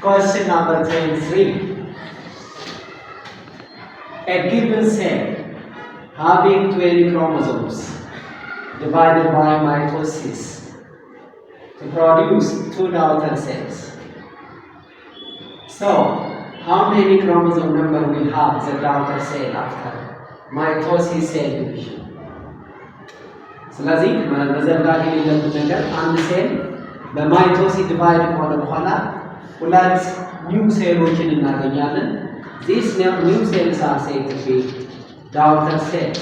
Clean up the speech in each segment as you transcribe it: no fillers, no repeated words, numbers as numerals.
Question number 23. A given cell having 20 chromosomes divided by mitosis to produce 2 daughter cells. So, how many chromosome number will have the daughter cell after mitosis cell division? ስለዚህ መዘንጋት የሌለብን ነገር አንድ ሴል በማይቶሲስ ዲቫይድ ከሆነ በኋላ ሁለት ኒው ሴሎችን እናገኛለን። These new cells are said to be daughter cells.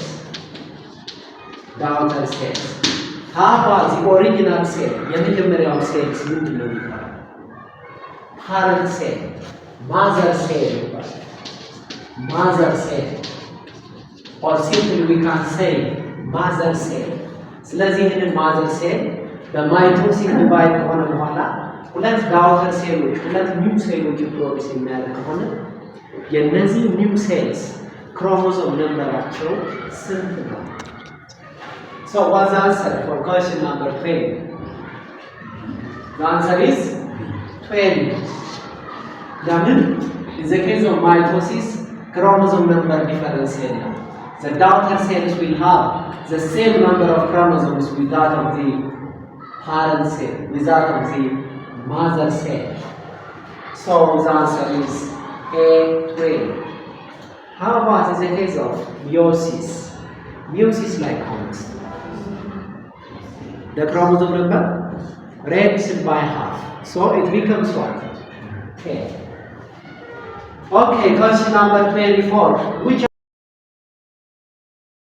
Daughter cells. How about the original cell? የመጀመሪያው ሴልስ ምንድን ነው የሚባለው? parent cell, mother cell ይባላል። mother cell or simply we can say mother cell. ስለዚህ ይህንን ማዘር ሴል በማይቶሲስ ዲቫይድ ከሆነ በኋላ ሁለት ዳውተር ሴሎች ሁለት ኒው ሴሎች ፕሮዲስ የሚያደርግ ከሆነ የነዚህ ኒው ሴልስ ክሮሞሶም ነምበራቸው ስንት ነው? So what's the answer for question number 20? The answer is 20. ለምን? In the case of mitosis chromosome number difference የለም. The daughter cells will have the same number of chromosomes with that of the parent cell, with that of the mother cell. So the answer is A12. How about in the case of meiosis? Meiosis like counts. The chromosome number reduced by half. So it becomes what? 10. Okay, question number 24. Which